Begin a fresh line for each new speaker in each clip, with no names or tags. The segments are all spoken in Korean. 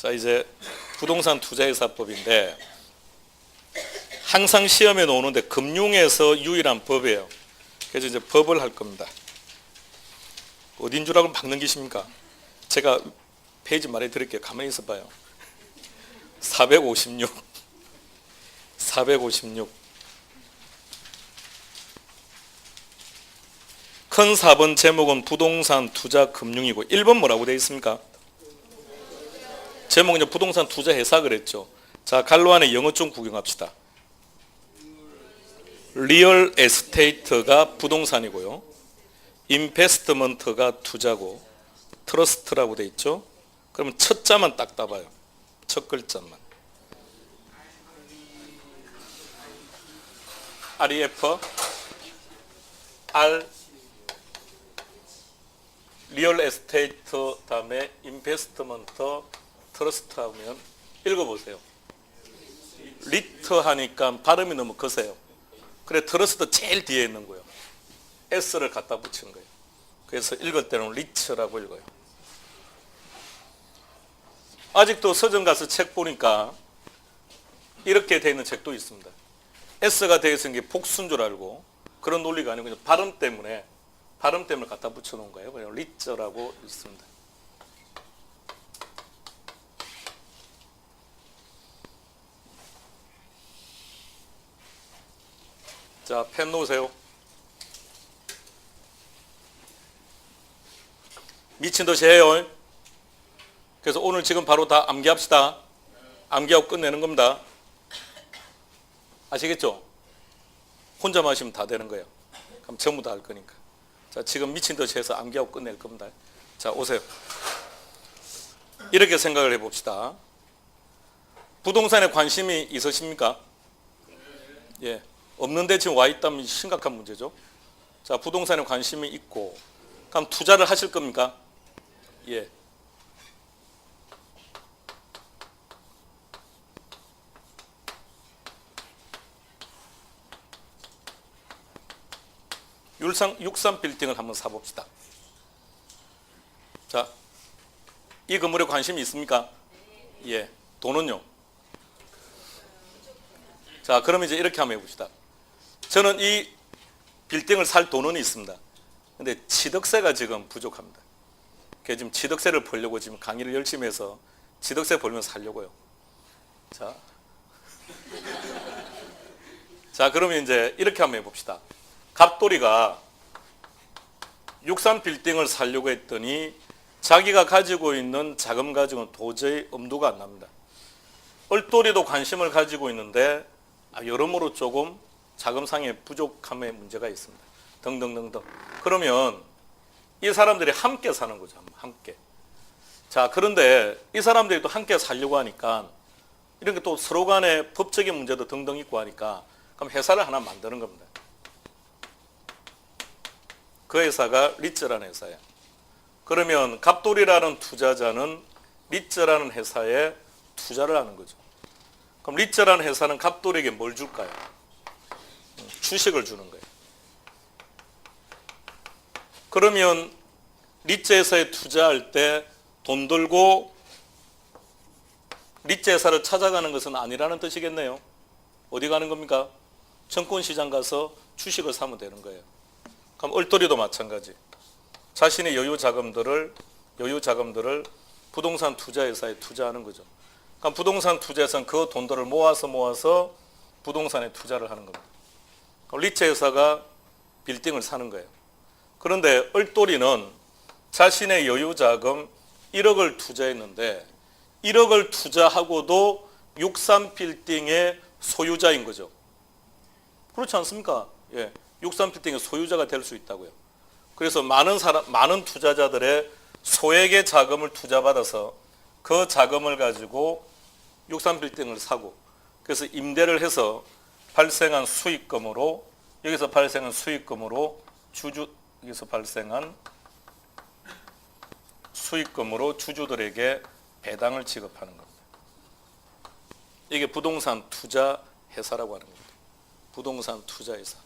자, 이제 부동산 투자회사법인데 항상 시험에 나오는데 금융에서 유일한 법이에요. 그래서 이제 법을 할 겁니다. 어딘 줄 알고 막 넘기십니까? 제가 페이지 말해드릴게요. 가만히 있어봐요. 456 큰 4번 제목은 부동산 투자 금융이고 1번 뭐라고 되어 있습니까? 제목은 이제 부동산 투자 회사 그랬죠. 자, 갈로 안에 영어 좀 구경합시다. 리얼 에스테이트가 부동산이고요. 인베스트먼트가 투자고 트러스트라고 되어 있죠. 그러면 첫 자만 딱 따봐요. 첫 글자만. REF R 리얼 에스테이트 다음에 인베스트먼트 트러스트 하면 읽어보세요. 리트 하니까 발음이 너무 거세요. 그래 트러스트 제일 뒤에 있는 거예요. S를 갖다 붙인 거예요. 그래서 읽을 때는 리츠라고 읽어요. 아직도 서점 가서 책 보니까 이렇게 되어 있는 책도 있습니다. S가 되어 있는 게 복수인 줄 알고 그런 논리가 아니고 그냥 발음 때문에 갖다 붙여놓은 거예요. 그냥 리츠라고 있습니다. 자, 펜 놓으세요. 미친 듯이 해요. 그래서 오늘 지금 바로 다 암기합시다. 암기하고 끝내는 겁니다. 아시겠죠? 혼자만 하시면 다 되는 거예요. 그럼 전부 다 할 거니까. 자, 지금 미친 듯이 해서 암기하고 끝낼 겁니다. 자, 오세요. 이렇게 생각을 해봅시다. 부동산에 관심이 있으십니까? 예. 없는데 지금 와 있다면 심각한 문제죠. 자, 부동산에 관심이 있고, 그럼 투자를 하실 겁니까? 예. 육삼 빌딩을 한번 사봅시다. 자, 이 건물에 관심이 있습니까? 예. 돈은요? 자, 그러면 이제 이렇게 한번 해봅시다. 저는 이 빌딩을 살 돈은 있습니다. 근데 취득세가 지금 부족합니다. 그래서 지금 취득세를 벌려고 지금 강의를 열심히 해서 취득세 벌면서 살려고요. 자, 그러면 이제 이렇게 한번 해봅시다. 갑돌이가 63 빌딩을 사려고 했더니 자기가 가지고 있는 자금 가지고는 도저히 엄두가 안 납니다. 얼돌이도 관심을 가지고 있는데 여러모로 조금 자금상의 부족함의 문제가 있습니다. 등등등등. 그러면 이 사람들이 함께 사는 거죠. 함께. 자, 그런데 이 사람들이 또 함께 살려고 하니까 이런 게 또 서로 간에 법적인 문제도 등등 있고 하니까 그럼 회사를 하나 만드는 겁니다. 그 회사가 리츠라는 회사예요. 그러면 갑돌이라는 투자자는 리츠라는 회사에 투자를 하는 거죠. 그럼 리츠라는 회사는 갑돌에게 뭘 줄까요? 주식을 주는 거예요. 그러면 리츠 회사에 투자할 때 돈 들고 리츠 회사를 찾아가는 것은 아니라는 뜻이겠네요. 어디 가는 겁니까? 증권시장 가서 주식을 사면 되는 거예요. 그럼 얼돌이도 마찬가지. 자신의 여유 자금들을 부동산 투자회사에 투자하는 거죠. 그럼 부동산 투자에서는 그 돈들을 모아서 부동산에 투자를 하는 겁니다. 그럼 리츠 회사가 빌딩을 사는 거예요. 그런데 얼돌이는 자신의 여유 자금 1억을 투자했는데 1억을 투자하고도 63 빌딩의 소유자인 거죠. 그렇지 않습니까? 예. 63 빌딩의 소유자가 될 수 있다고요. 그래서 많은 투자자들의 소액의 자금을 투자받아서 그 자금을 가지고 63 빌딩을 사고 그래서 임대를 해서 발생한 수익금으로 여기서 발생한 수익금으로 주주들에게 배당을 지급하는 겁니다. 이게 부동산 투자 회사라고 하는 겁니다. 부동산 투자 회사.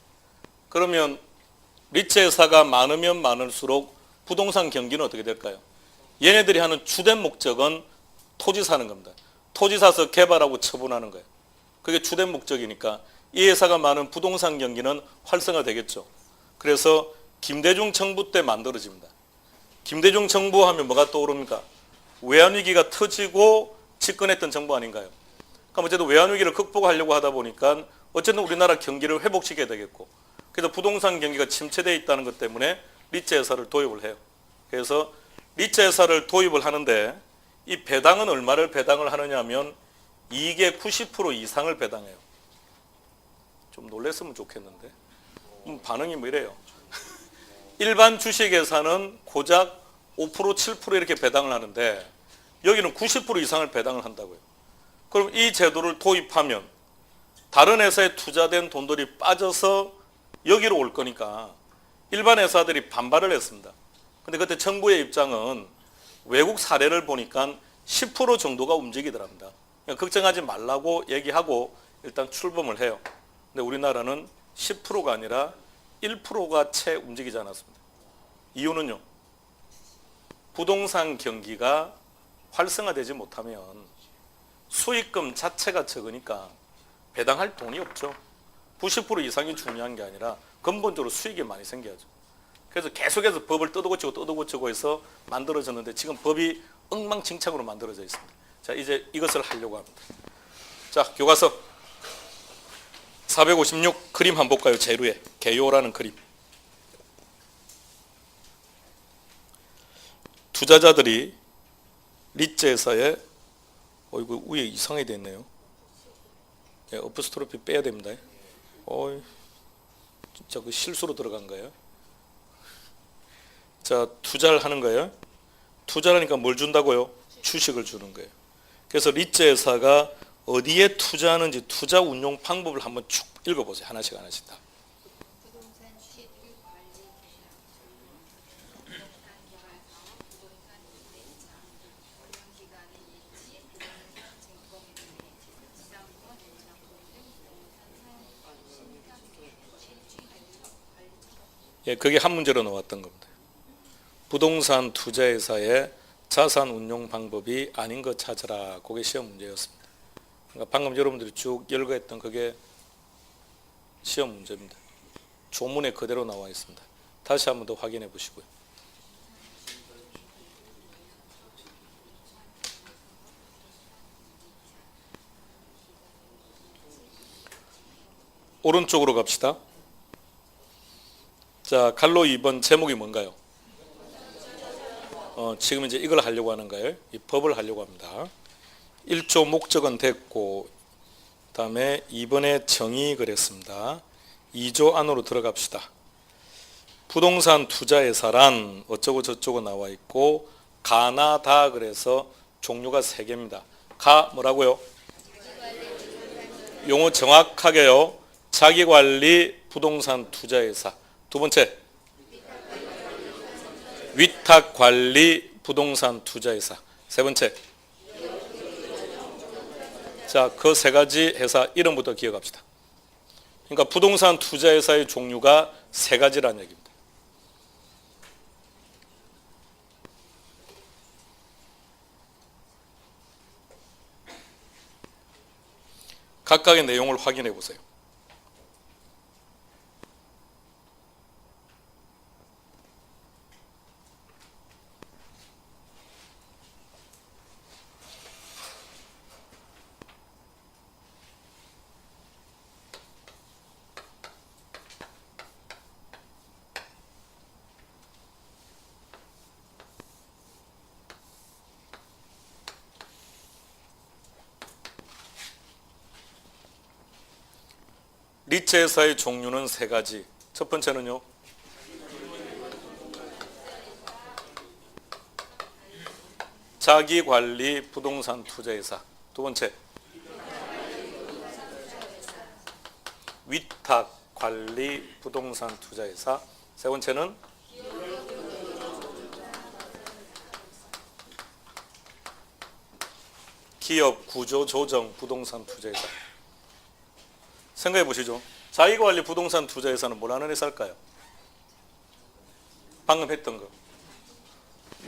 그러면 리츠 회사가 많으면 많을수록 부동산 경기는 어떻게 될까요? 얘네들이 하는 주된 목적은 토지 사는 겁니다. 토지 사서 개발하고 처분하는 거예요. 그게 주된 목적이니까 이 회사가 많은 부동산 경기는 활성화되겠죠. 그래서 김대중 정부 때 만들어집니다. 김대중 정부 하면 뭐가 떠오릅니까? 외환위기가 터지고 집권했던 정부 아닌가요? 그럼 어쨌든 외환위기를 극복하려고 하다 보니까 어쨌든 우리나라 경기를 회복시켜야 되겠고, 그래서 부동산 경기가 침체되어 있다는 것 때문에 리츠 회사를 도입을 해요. 그래서 리츠 회사를 도입을 하는데 이 배당은 얼마를 배당을 하느냐 하면 이익의 90% 이상을 배당해요. 좀 놀랬으면 좋겠는데 반응이 뭐 이래요. 일반 주식회사는 고작 5% 7% 이렇게 배당을 하는데 여기는 90% 이상을 배당을 한다고요. 그럼 이 제도를 도입하면 다른 회사에 투자된 돈들이 빠져서 여기로 올 거니까 일반 회사들이 반발을 했습니다. 근데 그때 정부의 입장은 외국 사례를 보니까 10% 정도가 움직이더랍니다. 그러니까 걱정하지 말라고 얘기하고 일단 출범을 해요. 근데 우리나라는 10%가 아니라 1%가 채 움직이지 않았습니다. 이유는요. 부동산 경기가 활성화되지 못하면 수익금 자체가 적으니까 배당할 돈이 없죠. 90% 이상이 중요한 게 아니라 근본적으로 수익이 많이 생겨야죠. 그래서 계속해서 법을 뜯어고치고 해서 만들어졌는데 지금 법이 엉망진창으로 만들어져 있습니다. 자, 이제 이것을 하려고 합니다. 자, 교과서 456 그림 한번 볼까요? 제루에 개요라는 그림. 투자자들이 리츠 회사에 이거 위에 이상하게 돼 있네요. 네, 어퍼스트로피 빼야 됩니다. 진짜 그 실수로 들어간 거예요. 자, 투자를 하는 거예요. 투자를 하니까 뭘 준다고요? 주식을 주는 거예요. 그래서 리츠 회사가 어디에 투자하는지 투자 운용 방법을 한번 쭉 읽어보세요. 하나씩 하나씩 다.
부동산 취득 관리 계약, 부동산 개발 사업, 부동산 임대차, 운영기간의 일치, 부동산 증권의 지상권, 장부 등 부동산 사용권, 신탁, 실취 대처, 관리.
예, 그게 한 문제로 나왔던 겁니다. 부동산 투자회사의 자산 운용 방법이 아닌 것 찾으라. 그게 시험 문제였습니다. 그러니까 방금 여러분들이 쭉 열거했던 그게 시험 문제입니다. 조문에 그대로 나와 있습니다. 다시 한번 더 확인해 보시고요. 오른쪽으로 갑시다. 자, 갈로 2번 제목이 뭔가요? 지금 이제 이걸 하려고 하는 거예요. 이 법을 하려고 합니다. 1조 목적은 됐고, 그 다음에 2번에 정의 그랬습니다. 2조 안으로 들어갑시다. 부동산 투자회사란 어쩌고 저쩌고 나와 있고, 가나다 그래서 종류가 3개입니다. 가 뭐라고요? 용어 정확하게요. 자기관리 부동산 투자회사. 두 번째, 위탁관리 부동산 투자회사. 세 번째, 자, 그 3가지 회사 이름부터 기억합시다. 그러니까 부동산 투자회사의 종류가 3가지라는 얘기입니다. 각각의 내용을 확인해 보세요. 리츠 회사의 종류는 3가지. 첫 번째는요. 자기관리 부동산 투자회사. 두 번째, 위탁관리 부동산 투자회사. 세 번째는 기업 구조 조정 부동산 투자회사. 생각해 보시죠. 자기관리 부동산 투자회사는 뭘 하는 회사일까요? 방금 했던 거.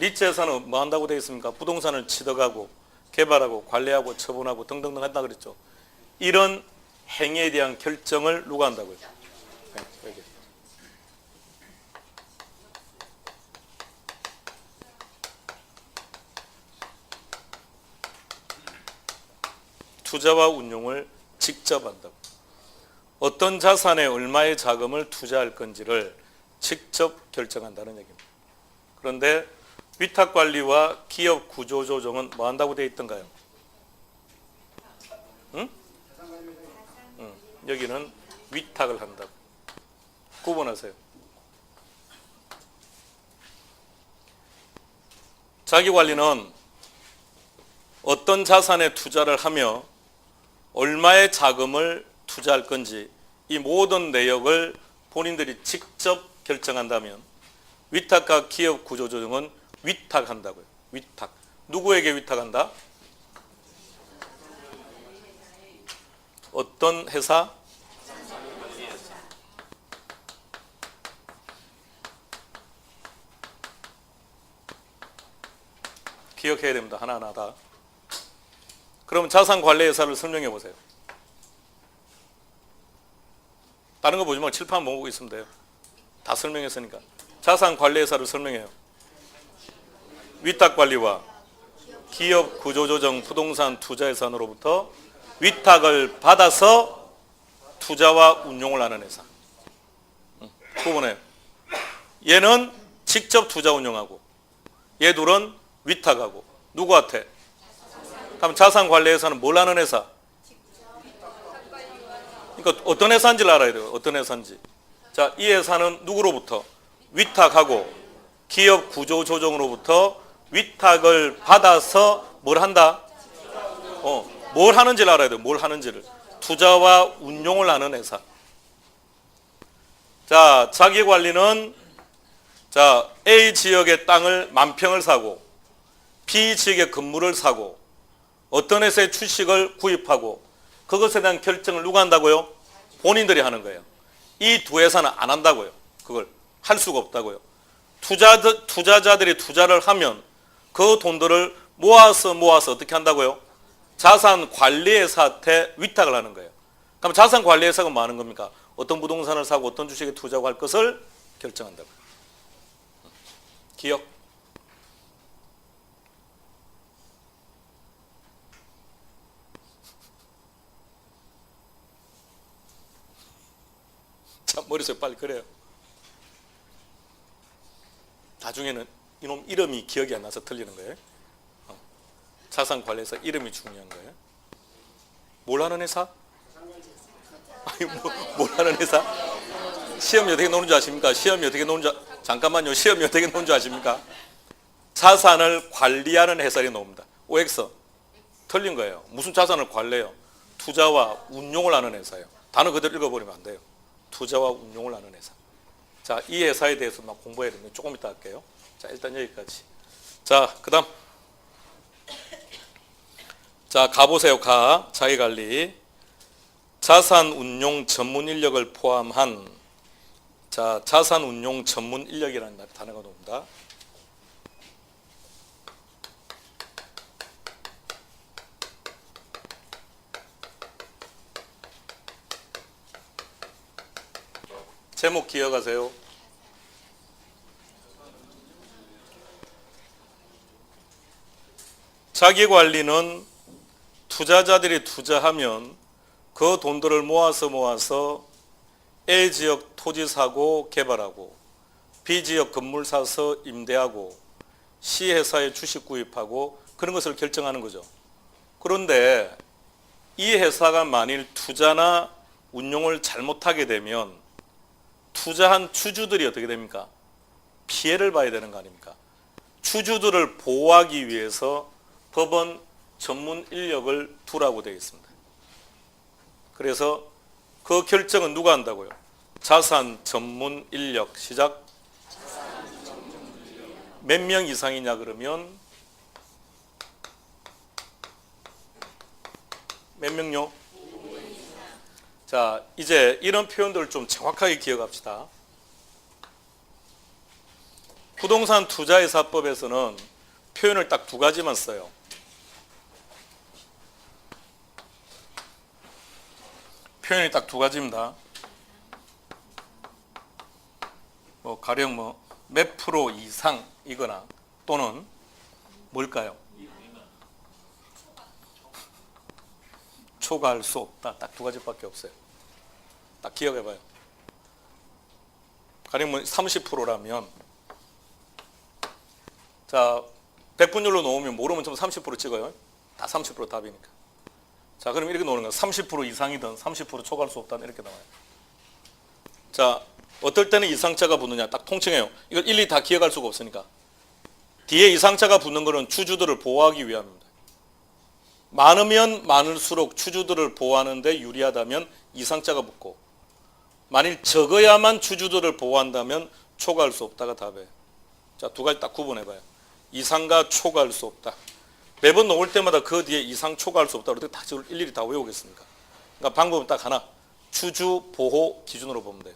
리츠 회사는 뭐 한다고 되어 있습니까? 부동산을 취득하고 개발하고 관리하고 처분하고 등등등 한다 그랬죠. 이런 행위에 대한 결정을 누가 한다고요? 네, 여기. 투자와 운용을 직접 한다고. 어떤 자산에 얼마의 자금을 투자할 건지를 직접 결정한다는 얘기입니다. 그런데 위탁관리와 기업 구조조정은 뭐 한다고 되어 있던가요? 응? 여기는 위탁을 한다고. 구분하세요. 자기관리는 어떤 자산에 투자를 하며 얼마의 자금을 투자할 건지 이 모든 내역을 본인들이 직접 결정한다면, 위탁과 기업 구조조정은 위탁한다고요. 위탁. 누구에게 위탁한다? 어떤 회사? 기억해야 됩니다. 하나하나 다. 그럼 자산관리회사를 설명해 보세요. 다른 거 보지 말고 칠판 보고 있으면 돼요. 다 설명했으니까. 자산관리회사를 설명해요. 위탁관리와 기업 구조조정 부동산 투자회사로부터 위탁을 받아서 투자와 운용을 하는 회사. 구분해요. 얘는 직접 투자 운용하고 얘 둘은 위탁하고. 누구한테? 그럼 자산관리회사는 뭘 하는 회사? 그러니까 어떤 회사인지를 알아야 돼요. 어떤 회사인지. 자, 이 회사는 누구로부터? 위탁하고 기업 구조조정으로부터 위탁을 받아서 뭘 한다? 뭘 하는지를 알아야 돼요. 뭘 하는지를. 투자와 운용을 하는 회사. 자, 자기관리는 자, A 지역의 땅을 10,000평을 사고 B 지역의 건물을 사고 어떤 회사의 주식을 구입하고 그것에 대한 결정을 누가 한다고요? 본인들이 하는 거예요. 이 두 회사는 안 한다고요. 그걸 할 수가 없다고요. 투자자들이 투자를 하면 그 돈들을 모아서 어떻게 한다고요? 자산관리회사한테 위탁을 하는 거예요. 그럼 자산관리회사가 뭐 하는 겁니까? 어떤 부동산을 사고 어떤 주식에 투자하고 할 것을 결정한다고요. 기억. 참 머릿속에 빨리 그래요. 나중에는 이놈 이름이 기억이 안 나서 틀리는 거예요. 자산관리회사 이름이 중요한 거예요. 뭘 하는 회사? 아니 뭘 하는 회사? 시험이 어떻게 노는 줄 아십니까? 시험이 어떻게 노는 줄 잠깐만요. 시험이 어떻게 노는 줄 아십니까? 자산을 관리하는 회사에 나옵니다. OX 틀린 거예요. 무슨 자산을 관리해요? 투자와 운용을 하는 회사예요. 단어 그대로 읽어버리면 안 돼요. 투자와 운용을 하는 회사. 자, 이 회사에 대해서 막 공부해야 됩니다. 조금 이따 할게요. 자, 일단 여기까지. 자, 그 다음. 자, 가보세요. 자기관리. 자산운용 전문 인력을 포함한 자, 자산운용 전문 인력이라는 단어가 나옵니다. 제목 기억하세요. 자기관리는 투자자들이 투자하면 그 돈들을 모아서 A 지역 토지 사고 개발하고 B 지역 건물 사서 임대하고 C 회사에 주식 구입하고 그런 것을 결정하는 거죠. 그런데 이 회사가 만일 투자나 운용을 잘못하게 되면 투자한 주주들이 어떻게 됩니까? 피해를 봐야 되는 거 아닙니까? 주주들을 보호하기 위해서 법원 전문 인력을 두라고 되어 있습니다. 그래서 그 결정은 누가 한다고요? 자산 전문 인력. 시작. 몇 명 이상이냐 그러면 몇 명요? 자, 이제 이런 표현들을 좀 정확하게 기억합시다. 부동산 투자회사법에서는 표현을 딱 두 가지만 써요. 표현이 딱 두 가지입니다. 뭐 가령 뭐 몇 프로 이상이거나 또는 뭘까요? 초과할 수 없다. 딱 두 가지밖에 없어요. 딱 기억해봐요. 가령 뭐 30%라면 자 100분율로 놓으면 모르면 좀 30% 찍어요. 다 30% 답이니까. 자 그럼 이렇게 놓는 거예요. 30% 이상이든 30% 초과할 수 없다는 이렇게 나와요. 자 어떨 때는 이상자가 붙느냐 딱 통칭해요. 이걸 일일이 다 기억할 수가 없으니까. 뒤에 이상자가 붙는 거는 주주들을 보호하기 위함입니다. 많으면 많을수록 주주들을 보호하는데 유리하다면 이상자가 붙고 만일 적어야만 주주들을 보호한다면 초과할 수 없다가 답이에요. 자, 두 가지 딱 구분해봐요. 이상과 초과할 수 없다. 매번 놓을 때마다 그 뒤에 이상 초과할 수 없다. 그럴 때 다 일일이 다 외우겠습니까? 그러니까 방법은 딱 하나. 주주 보호 기준으로 보면 돼요.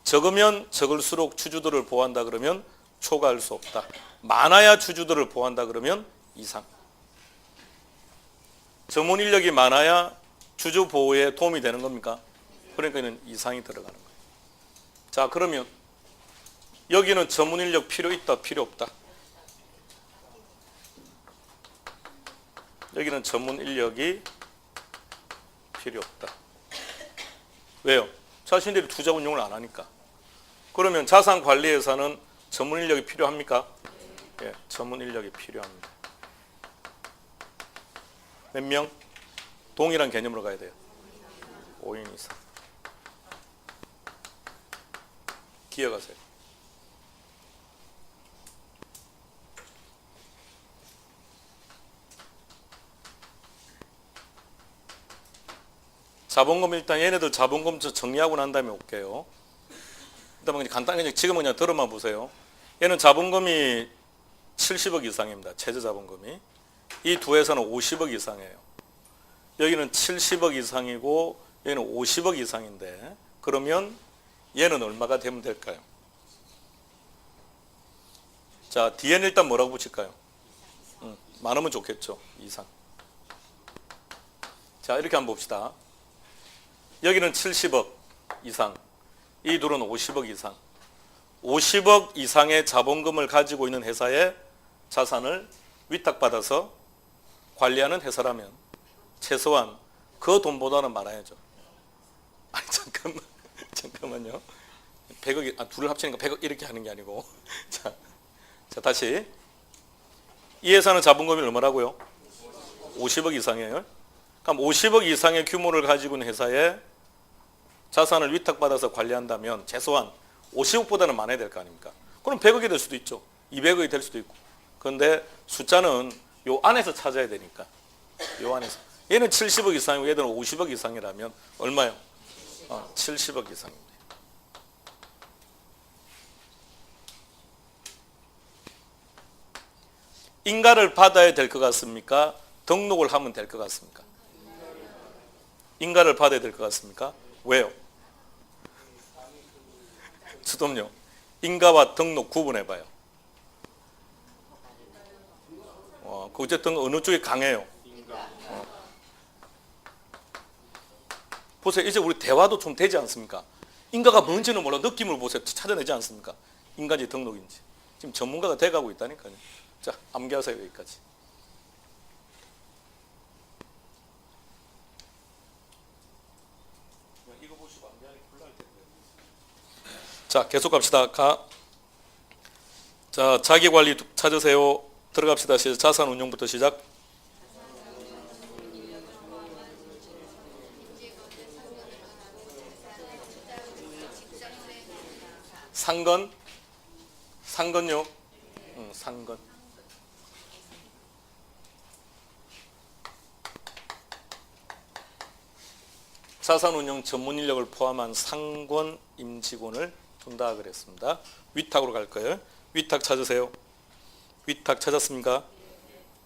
적으면 적을수록 주주들을 보호한다 그러면 초과할 수 없다. 많아야 주주들을 보호한다 그러면 이상. 전문 인력이 많아야 주주 보호에 도움이 되는 겁니까? 그러니까 이상이 들어가는 거예요. 자 그러면 여기는 전문 인력 필요 있다 필요 없다. 여기는 전문 인력이 필요 없다. 왜요? 자신들이 투자 운용을 안 하니까. 그러면 자산관리회사는 전문 인력이 필요합니까? 예, 전문 인력이 필요합니다. 몇 명? 동일한 개념으로 가야 돼요. 5인 이상. 기억하세요. 자본금 일단 얘네들 자본금 정리하고 난 다음에 올게요. 일단 그냥 간단히 지금 그냥 들어만 보세요. 얘는 자본금이 70억 이상입니다. 최저 자본금이. 이 두 회사는 50억 이상이에요. 여기는 70억 이상이고 얘는 50억 이상인데 그러면 얘는 얼마가 되면 될까요? 자, 뒤에는 일단 뭐라고 붙일까요? 많으면 좋겠죠. 이상. 자, 이렇게 한번 봅시다. 여기는 70억 이상, 이 둘은 50억 이상. 50억 이상의 자본금을 가지고 있는 회사의 자산을 위탁받아서 관리하는 회사라면 최소한 그 돈보다는 많아야죠. 아니 잠깐만요. 100억이 둘을 합치니까 100억 이렇게 하는 게 아니고 자 다시 이 회사는 자본금이 얼마라고요? 50억 이상이에요. 그럼 50억 이상의 규모를 가지고 있는 회사에 자산을 위탁받아서 관리한다면 최소한 50억보다는 많아야 될 거 아닙니까? 그럼 100억이 될 수도 있죠. 200억이 될 수도 있고. 그런데 숫자는 요 안에서 찾아야 되니까. 요 안에서. 얘는 70억 이상이고 얘들은 50억 이상이라면 얼마요? 70억 이상입니다. 인가를 받아야 될 것 같습니까? 등록을 하면 될 것 같습니까? 인가를 받아야 될 것 같습니까? 왜요? 수dom요. 인가와 등록 구분해봐요. 어쨌든 어느 쪽이 강해요? 보세요. 이제 우리 대화도 좀 되지 않습니까? 인가가 뭔지는 몰라. 느낌을 보세요. 찾아내지 않습니까? 인가인지 등록인지. 지금 전문가가 돼가고 있다니까요. 자, 암기하세요. 여기까지. 이거 보시고 암기하기 곤란할 텐데. 자, 계속 갑시다. 자, 자기관리 찾으세요. 들어갑시다. 자산운용부터 시작. 상건? 상건요? 상건. 자산운용 전문 인력을 포함한 상권 임직원을 둔다 그랬습니다. 위탁으로 갈 거예요. 위탁 찾으세요. 위탁 찾았습니까?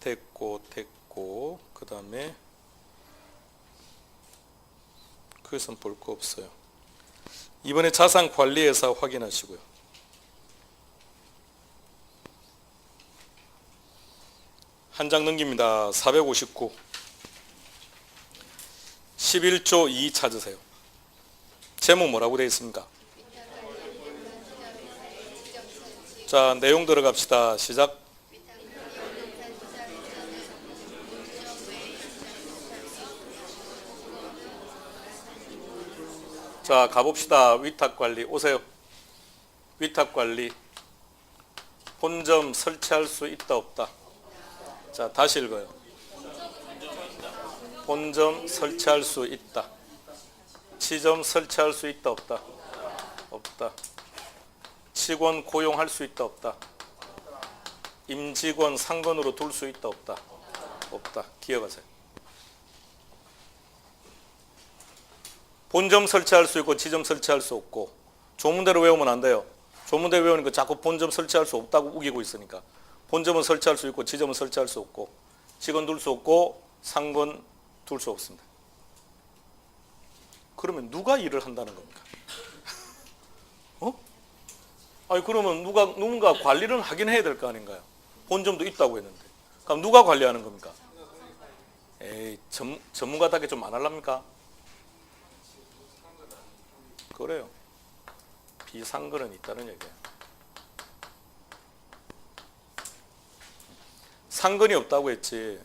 됐고 그 다음에 그것은 볼 거 없어요. 이번에 자산관리회사 확인하시고요. 한 장 넘깁니다. 459. 11조 2 찾으세요. 제목 뭐라고 되어 있습니까? 자, 내용 들어갑시다. 시작. 자, 가봅시다. 위탁관리 오세요. 위탁관리 본점 설치할 수 있다 없다. 자, 다시 읽어요. 본점 설치할 수 있다. 지점 설치할 수 있다 없다. 없다. 직원 고용할 수 있다 없다. 임직원 상근으로 둘 수 있다 없다. 없다. 기억하세요. 본점 설치할 수 있고 지점 설치할 수 없고 조문대로 외우면 안 돼요. 조문대로 외우니까 자꾸 본점 설치할 수 없다고 우기고 있으니까 본점은 설치할 수 있고 지점은 설치할 수 없고 직원 둘 수 없고 상권 둘 수 없습니다. 그러면 누가 일을 한다는 겁니까? 아니 그러면 누군가 관리를 하긴 해야 될 거 아닌가요? 본점도 있다고 했는데. 그럼 누가 관리하는 겁니까? 에이, 전문가답게 좀 안 하랍니까? 그래요. 비상근은 있다는 얘기예요. 상근이 없다고 했지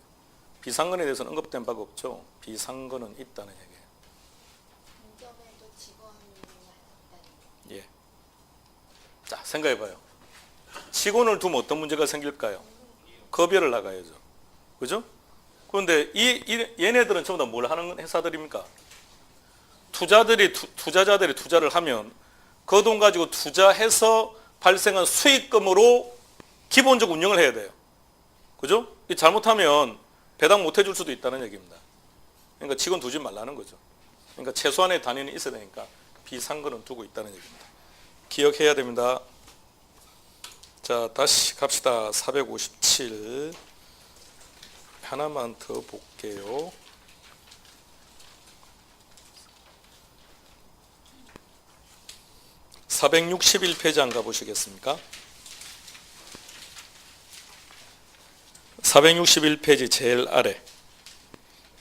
비상근에 대해서는 언급된 바가 없죠. 비상근은 있다는 얘기예요.
본점에도 직원이 없다니.
예. 자, 생각해봐요. 직원을 두면 어떤 문제가 생길까요? 급여를 나가야죠. 그죠? 그런데 얘네들은 전부 다 뭘 하는 회사들입니까? 투자자들이 투자를 하면 그 돈 가지고 투자해서 발생한 수익금으로 기본적 운영을 해야 돼요. 그죠? 잘못하면 배당 못 해줄 수도 있다는 얘기입니다. 그러니까 직원 두지 말라는 거죠. 그러니까 최소한의 단위는 있어야 되니까 비상근은 두고 있다는 얘기입니다. 기억해야 됩니다. 자, 다시 갑시다. 457 하나만 더 볼게요. (461페이지) 안 가보시겠습니까? 461페이지 제일 아래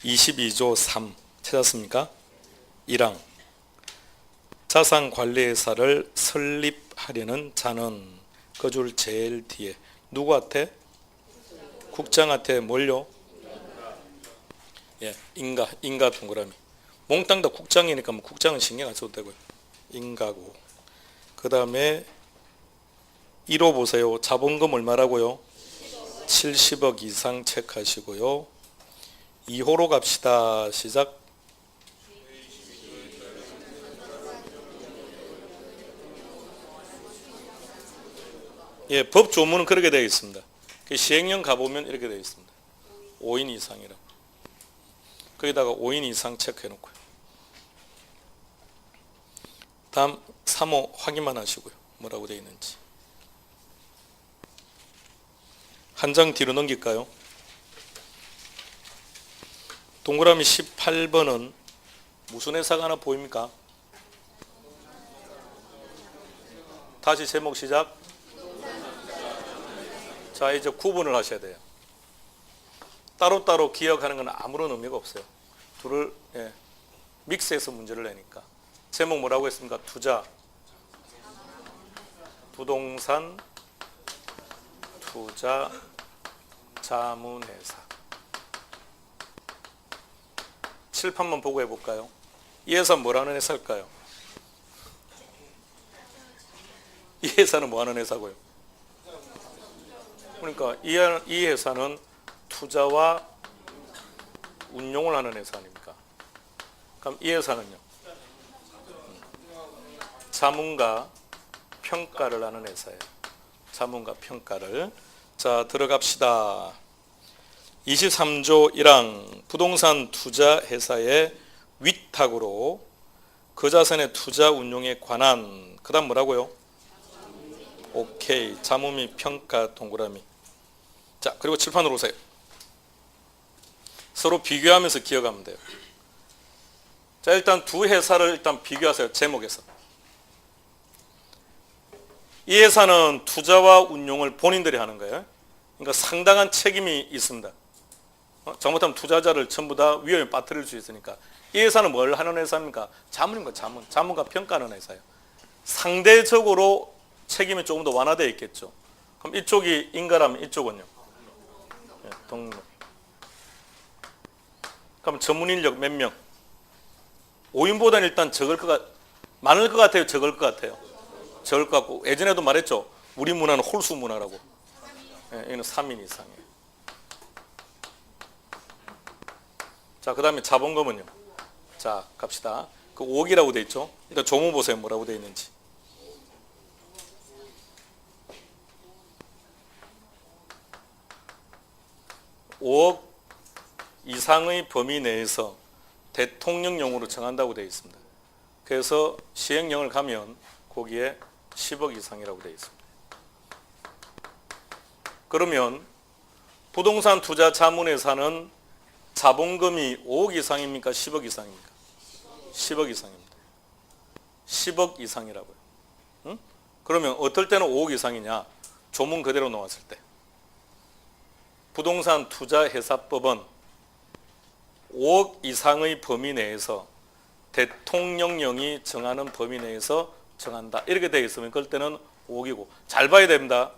22조 3 찾았습니까? 1항 자산관리회사를 설립하려는 자는 그 줄 제일 뒤에 누구한테? 국장한테 뭘요? 예, 인가 동그라미. 몽땅 다 국장이니까 뭐 국장은 신경 안 써도 되고요. 인가고. 그 다음에 1호 보세요. 자본금 얼마라고요? 70억 이상 체크하시고요. 2호로 갑시다. 시작. 예, 법 조문은 그렇게 되어 있습니다. 시행령 가보면 이렇게 되어 있습니다. 5인 이상이라고. 거기다가 5인 이상 체크해 놓고요. 다음 3호 확인만 하시고요. 뭐라고 되어 있는지. 한 장 뒤로 넘길까요? 동그라미 18번은 무슨 회사가 하나 보입니까? 다시 제목 시작. 자, 이제 구분을 하셔야 돼요. 따로따로 기억하는 건 아무런 의미가 없어요. 둘을 믹스해서 문제를 내니까. 제목 뭐라고 했습니까? 투자, 부동산, 투자, 자문회사. 칠판만 보고 해볼까요? 이 회사 뭐라는 회사일까요? 이 회사는 뭐하는 회사고요? 그러니까 이 회사는 투자와 운용을 하는 회사 아닙니까? 그럼 이 회사는요? 자문과 평가를 하는 회사예요. 자문과 평가를. 자, 들어갑시다. 23조 1항 부동산 투자 회사의 위탁으로 그 자산의 투자 운용에 관한 그 다음 뭐라고요? 오케이. 자문 및 평가 동그라미. 자, 그리고 칠판으로 오세요. 서로 비교하면서 기억하면 돼요. 자, 일단 두 회사를 일단 비교하세요. 제목에서. 이 회사는 투자와 운용을 본인들이 하는 거예요. 그러니까 상당한 책임이 있습니다. 잘못하면 투자자를 전부 다 위험에 빠뜨릴 수 있으니까. 이 회사는 뭘 하는 회사입니까? 자문입니다. 자문과 평가하는 회사예요. 상대적으로 책임이 조금 더 완화되어 있겠죠. 그럼 이쪽이 인가라면 이쪽은요? 예, 등록. 그럼 전문 인력 몇 명? 5인보다는 일단 많을 것 같아요? 적을 것 같아요? 적을 것 같고, 예전에도 말했죠. 우리 문화는 홀수 문화라고. 예, 여기는 3인 이상이에요. 자, 그 다음에 자본금은요? 자, 갑시다. 그 5억이라고 돼 있죠? 일단 조문 보세요. 뭐라고 돼 있는지. (5억) 이상의 범위 내에서 대통령령으로 정한다고 되어 있습니다. 그래서 시행령을 가면 거기에 10억 이상이라고 되어 있습니다. 그러면 부동산 투자 자문회사는 자본금이 5억 이상입니까? 10억 이상입니까? 10억 이상입니다. 10억 이상이라고요. 응? 그러면 어떨 때는 5억 이상이냐? 조문 그대로 놓았을 때. 부동산 투자회사법은 5억 이상의 범위 내에서 대통령령이 정하는 범위 내에서 정한다. 이렇게 되어 있으면 그럴 때는 5억이고. 잘 봐야 됩니다.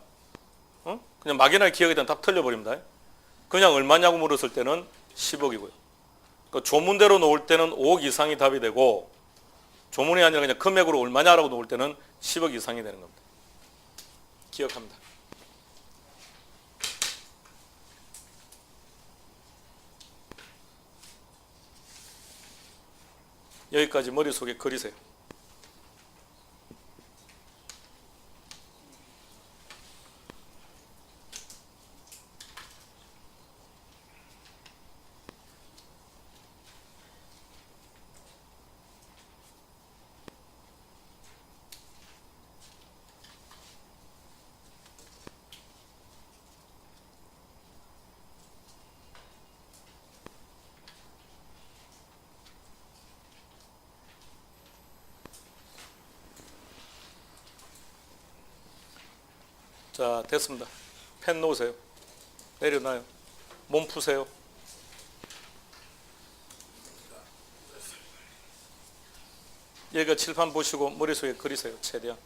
그냥 막연하게 기억이 되면 답 틀려버립니다. 그냥 얼마냐고 물었을 때는 10억이고요. 그 조문대로 놓을 때는 5억 이상이 답이 되고, 조문이 아니라 그냥 금액으로 얼마냐라고 놓을 때는 10억 이상이 되는 겁니다. 기억합니다. 여기까지 머릿속에 그리세요. 자, 됐습니다. 펜 놓으세요. 내려놔요. 몸 푸세요. 여기가 칠판 보시고 머릿속에 그리세요. 최대한.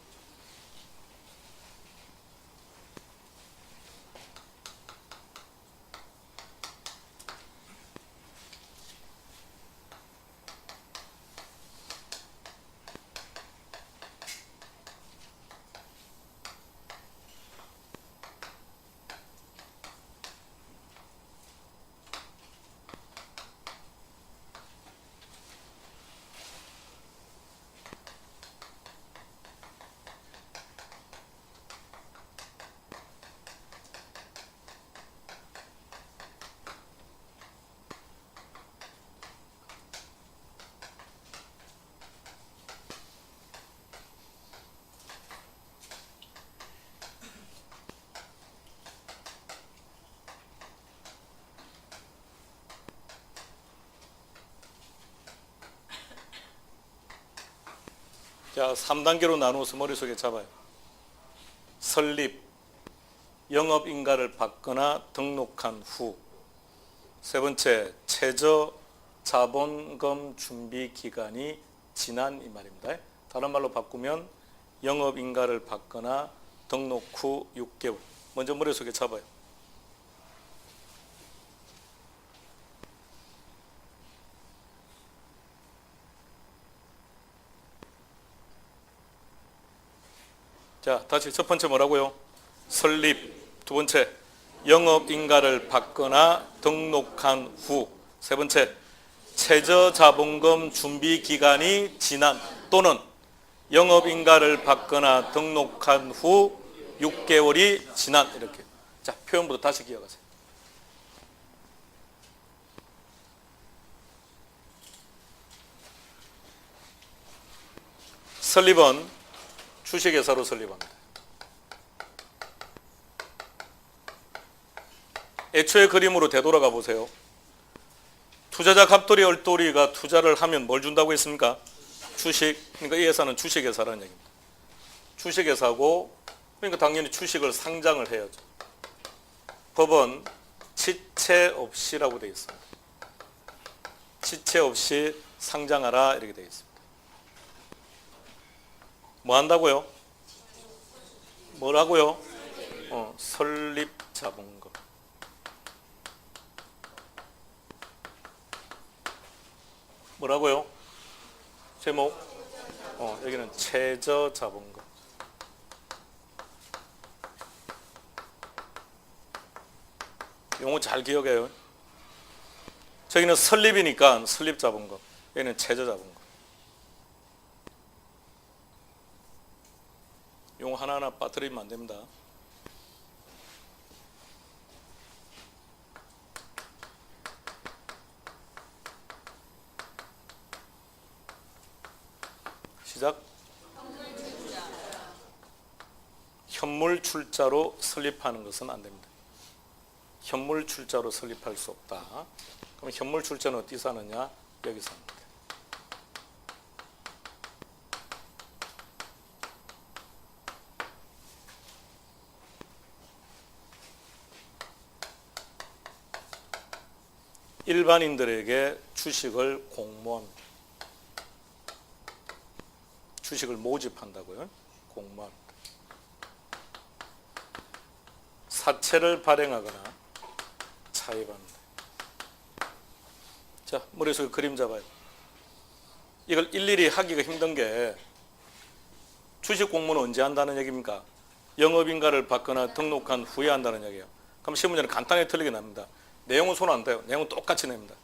자, 3단계로 나누어서 머릿속에 잡아요. 설립, 영업인가를 받거나 등록한 후. 세 번째, 최저 자본금 준비 기간이 지난 이 말입니다. 다른 말로 바꾸면 영업인가를 받거나 등록 후 6개월. 먼저 머릿속에 잡아요. 자, 다시 첫 번째 뭐라고요? 설립. 두 번째, 영업인가를 받거나 등록한 후. 세 번째, 최저자본금 준비기간이 지난 또는 영업인가를 받거나 등록한 후 6개월이 지난. 이렇게. 자, 표현부터 다시 기억하세요. 설립은 주식회사로 설립합니다. 애초의 그림으로 되돌아가 보세요. 투자자 갑돌이 얼돌이가 투자를 하면 뭘 준다고 했습니까? 주식. 그러니까 이 회사는 주식회사라는 얘기입니다. 주식회사고, 그러니까 당연히 주식을 상장을 해야죠. 법은 지체 없이라고 되어 있습니다. 지체 없이 상장하라 이렇게 되어 있습니다. 뭐 한다고요? 뭐라고요? 설립자본금. 뭐라고요? 제목? 여기는 최저자본금. 용어 잘 기억해요. 저기는 설립이니까 설립자본금, 여기는 최저자본금. 용어 하나하나 빠뜨리면 안 됩니다. 시작. 현물 출자로 설립하는 것은 안 됩니다. 현물 출자로 설립할 수 없다. 그럼 현물 출자는 어디서 하느냐? 여기서 합니다. 일반인들에게 주식을 공모합니다. 주식을 모집한다고요? 공모합니다. 사채를 발행하거나 차입합니다. 자, 머릿속에 그림 잡아요. 이걸 일일이 하기가 힘든 게 주식 공모는 언제 한다는 얘기입니까? 영업인가를 받거나 등록한 후에 한다는 얘기예요. 그럼 시험문제는 간단히 틀리게 납니다. 내용은 손 안 대요. 내용은 똑같이 냅니다.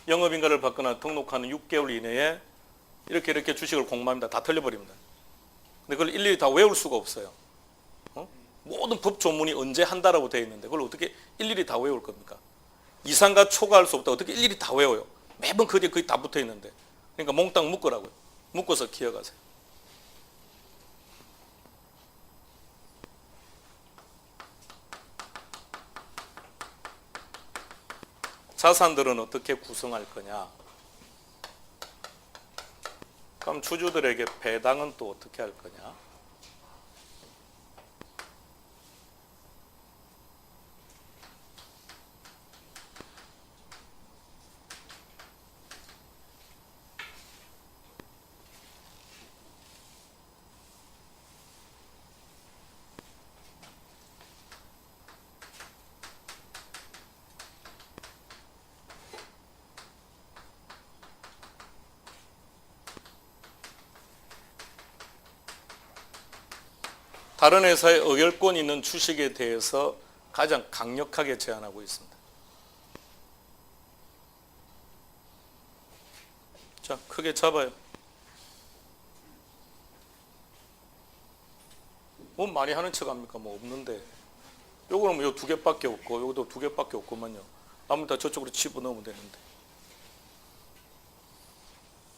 영업인가를 받거나 등록한 6개월 이내에 이렇게 주식을 공모합니다. 다 틀려버립니다. 근데 그걸 일일이 다 외울 수가 없어요. 모든 법 조문이 언제 한다라고 되어 있는데 그걸 어떻게 일일이 다 외울 겁니까? 이상과 초과할 수 없다. 어떻게 일일이 다 외워요? 매번 그 뒤에 거의 다 붙어 있는데. 그러니까 몽땅 묶으라고요. 묶어서 기억하세요. 자산들은 어떻게 구성할 거냐? 그럼 주주들에게 배당은 또 어떻게 할 거냐? 다른 회사에 의결권 있는 주식에 대해서 가장 강력하게 제한하고 있습니다. 자, 크게 잡아요. 뭐 많이 하는 척 합니까? 뭐 없는데. 요거는 뭐 요 두 개밖에 없고, 요것도 두 개밖에 없구만요. 나머지 다 저쪽으로 집어넣으면 되는데.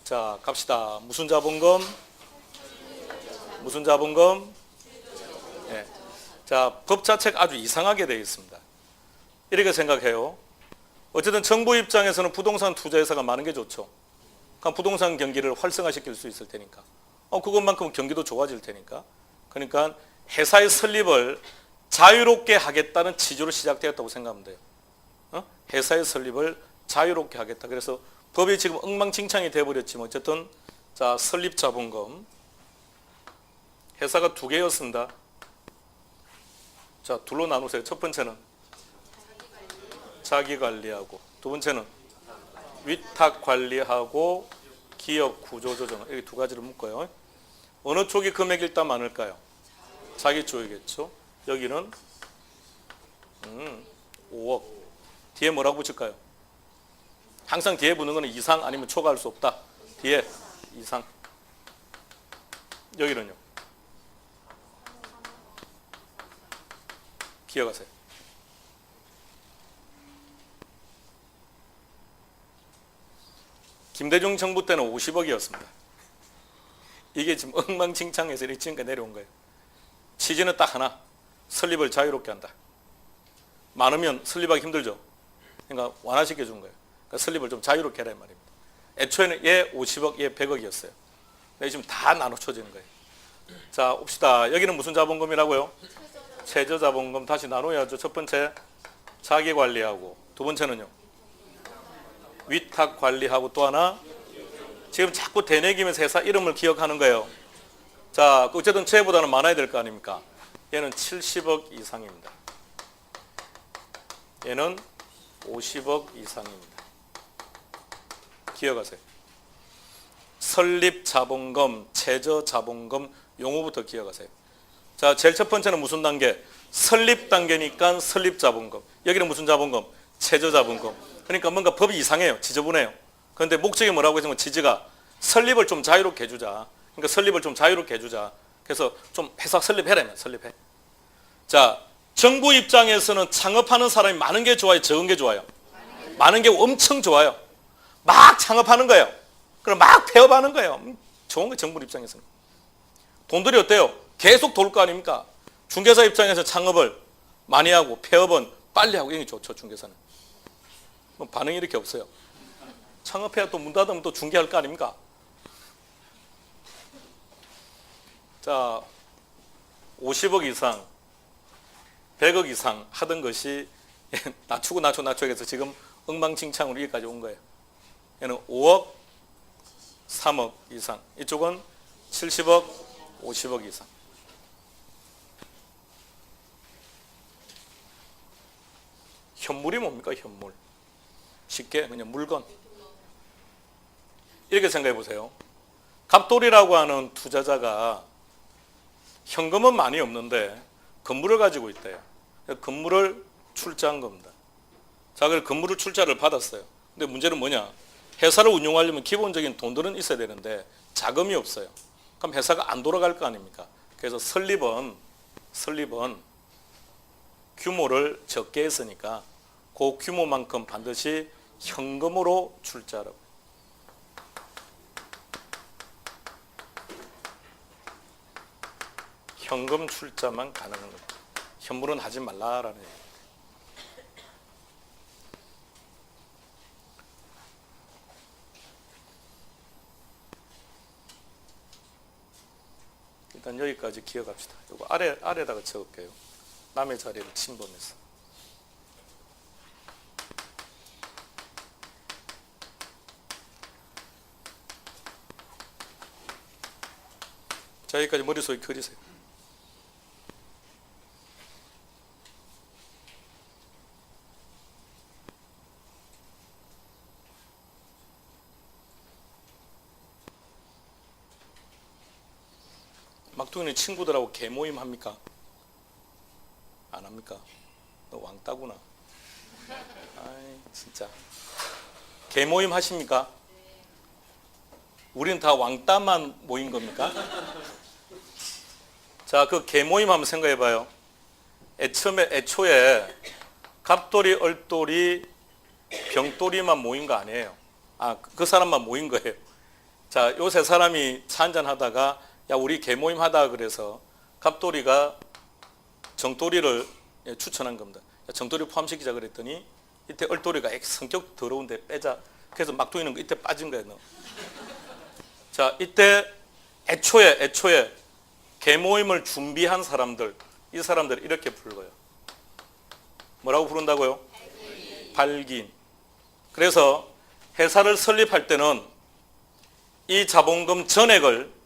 자, 갑시다. 무슨 자본금? 무슨 자본금? 네. 자, 법 자체가 아주 이상하게 되어 있습니다. 이렇게 생각해요. 어쨌든 정부 입장에서는 부동산 투자회사가 많은 게 좋죠. 그러니까 부동산 경기를 활성화시킬 수 있을 테니까. 그것만큼 경기도 좋아질 테니까. 그러니까 회사의 설립을 자유롭게 하겠다는 취지로 시작되었다고 생각하면 돼요. 회사의 설립을 자유롭게 하겠다. 그래서 법이 지금 엉망진창이 되어버렸지만 어쨌든 자, 설립 자본금. 회사가 두 개였습니다. 자, 둘로 나누세요. 첫 번째는 자기 관리하고, 두 번째는 위탁 관리하고 기업 구조 조정. 이렇게 두 가지를 묶어요. 어느 쪽이 금액이 일단 많을까요? 자기 쪽이겠죠. 여기는 5억. 뒤에 뭐라고 붙일까요? 항상 뒤에 붙는 거는 이상 아니면 초과할 수 없다. 뒤에 이상. 여기는요? 기억하세요. 김대중 정부 때는 50억이었습니다. 이게 지금 엉망진창해서 이렇게 지금까지 내려온 거예요. 취지는 딱 하나. 설립을 자유롭게 한다. 많으면 설립하기 힘들죠. 그러니까 완화시켜 준 거예요. 그러니까 설립을 좀 자유롭게 하라 말입니다. 애초에는 얘 50억, 얘 100억이었어요. 근데 지금 다 나눠쳐지는 거예요. 자, 봅시다. 여기는 무슨 자본금이라고요? 최저자본금 다시 나눠야죠. 첫 번째 자기 관리하고, 두 번째는요, 위탁 관리하고, 또 하나 지금 자꾸 되뇌기면서 회사 이름을 기억하는 거예요. 자, 어쨌든 쟤보다는 많아야 될 거 아닙니까? 얘는 70억 이상입니다. 얘는 50억 이상입니다. 기억하세요. 설립자본금, 최저자본금 용어부터 기억하세요. 자, 제일 첫 번째는 무슨 단계? 설립 단계니까 설립자본금. 여기는 무슨 자본금? 최저자본금. 그러니까 뭔가 법이 이상해요. 지저분해요. 그런데 목적이 뭐라고 했으면 지지가 설립을 좀 자유롭게 해주자. 그러니까 설립을 좀 자유롭게 해주자. 그래서 좀 회사 설립해라면 설립해. 자, 정부 입장에서는 창업하는 사람이 많은 게 좋아요? 적은 게 좋아요? 많은 게 엄청 좋아요. 막 창업하는 거예요. 그럼 막 폐업하는 거예요. 좋은 거 정부 입장에서는. 돈들이 어때요? 계속 돌 거 아닙니까? 중개사 입장에서 창업을 많이 하고 폐업은 빨리 하고 이게 좋죠. 중개사는. 뭐 반응이 이렇게 없어요. 창업해야 또 문 닫으면 또 중개할 거 아닙니까? 자, 50억 이상, 100억 이상 하던 것이 낮추고 해서 지금 엉망진창으로 여기까지 온 거예요. 얘는 5억, 3억 이상. 이쪽은 70억, 50억 이상. 현물이 뭡니까? 현물. 쉽게 그냥 물건. 이렇게 생각해 보세요. 갑돌이라고 하는 투자자가 현금은 많이 없는데 건물을 가지고 있대요. 건물을 출자한 겁니다. 자, 그래서 건물을 출자를 받았어요. 근데 문제는 뭐냐? 회사를 운영하려면 기본적인 돈들은 있어야 되는데 자금이 없어요. 그럼 회사가 안 돌아갈 거 아닙니까? 그래서 설립은 규모를 적게 했으니까 그 규모만큼 반드시 현금으로 출자하라고. 현금 출자만 가능한 겁니다. 현물은 하지 말라라는 얘기예요. 일단 여기까지 기억합시다. 이거 아래다가 적을게요. 남의 자리를 침범해서. 자, 여기까지 머릿속에 그리세요. 막둥이는 친구들하고 개모임 합니까? 안 합니까? 너 왕따구나. 아이, 진짜. 개모임 하십니까? 우리는 다 왕따만 모인 겁니까? 자, 그 개모임 한번 생각해 봐요. 애초에 갑돌이, 얼돌이, 병돌이만 모인 거 아니에요. 아, 그 사람만 모인 거예요. 자, 요 세 사람이 차 한잔 하다가 야, 우리 개모임 하다 그래서 갑돌이가 정돌이를 추천한 겁니다. 정돌이 포함시키자 그랬더니 이때 얼돌이가 성격 더러운데 빼자. 그래서 막둥이는 이때 빠진 거예요. 너. 자, 이때 애초에 개모임을 준비한 사람들, 이 사람들 이렇게 불러요. 뭐라고 부른다고요? 발기인. 그래서 회사를 설립할 때는 이 자본금 전액을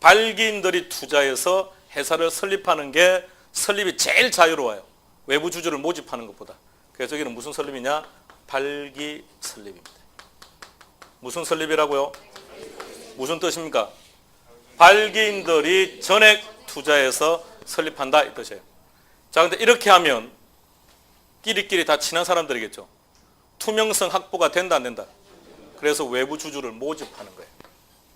발기인들이 투자해서 회사를 설립하는 게 설립이 제일 자유로워요. 외부 주주를 모집하는 것보다. 그래서 여기는 무슨 설립이냐? 발기 설립입니다. 무슨 설립이라고요? 무슨 뜻입니까? 발기인들이 전액 투자해서 설립한다 이 뜻이에요. 자, 근데 이렇게 하면 끼리끼리 다 친한 사람들이겠죠. 투명성 확보가 된다 안 된다? 그래서 외부 주주를 모집하는 거예요.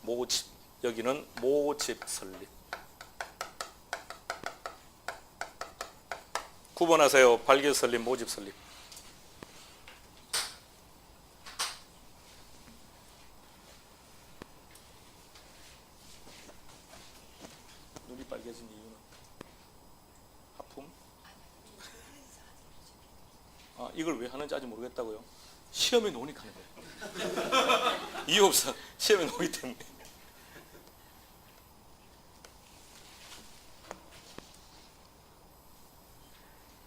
모집. 여기는 모집 설립. 구분하세요. 발기 설립, 모집 설립. 눈이 빨개진 이유는? 하품? 아, 이걸 왜 하는지 아직 모르겠다고요? 시험에 놓으니까 하는 거예요. 이유 없어. 시험에 놓기 때문에.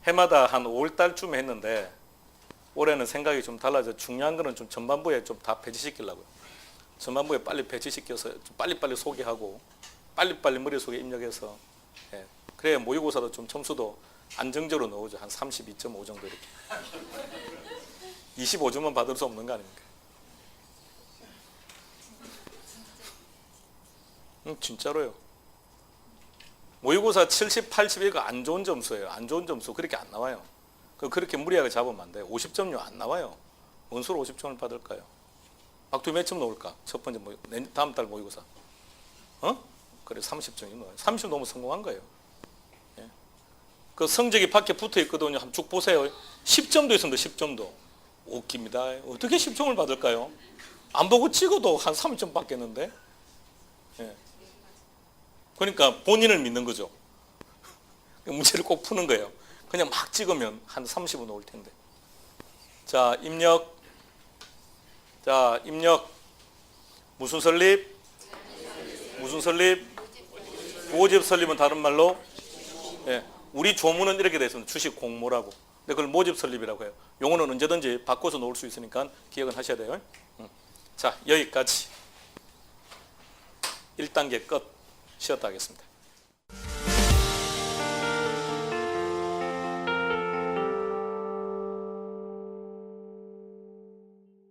해마다 한 5월 달쯤에 했는데 올해는 생각이 좀 달라져. 중요한 거는 좀 전반부에 좀 다 배치시키려고요. 전반부에 빨리 배치시켜서 좀 빨리빨리 소개하고 빨리빨리 머릿속에 입력해서, 예. 그래야 모의고사도 좀 점수도 안정적으로 나오죠. 한 32.5 정도 이렇게. 25점만 받을 수 없는 거 아닙니까? 진짜로요. 모의고사 70, 80 이거 안 좋은 점수예요. 안 좋은 점수 그렇게 안 나와요. 그렇게 무리하게 잡으면 안 돼요. 50점요 안 나와요. 뭔 소리 50점을 받을까요? 박두 몇 점 나올까? 첫 번째 다음 달 모의고사. 그래 30점이 나와요. 30 넘으면 성공한 거예요. 예. 그 성적이 밖에 붙어 있거든요. 한번 쭉 보세요. 10점도 있습니다. 10점도. 웃깁니다. 어떻게 10점을 받을까요? 안 보고 찍어도 한 30점 받겠는데. 예. 그러니까 본인을 믿는 거죠. 문제를 꼭 푸는 거예요. 그냥 막 찍으면 한 30은 나올 텐데. 자, 입력. 자, 입력. 무슨 설립? 무슨 설립? 모집 설립은 다른 말로, 예, 우리 조문은 이렇게 되어 있습니다. 주식 공모라고. 근데 그걸 모집 설립이라고 해요. 용어는 언제든지 바꿔서 놓을 수 있으니까 기억은 하셔야 돼요. 자, 여기까지. 1단계 끝. 쉬었다 하겠습니다.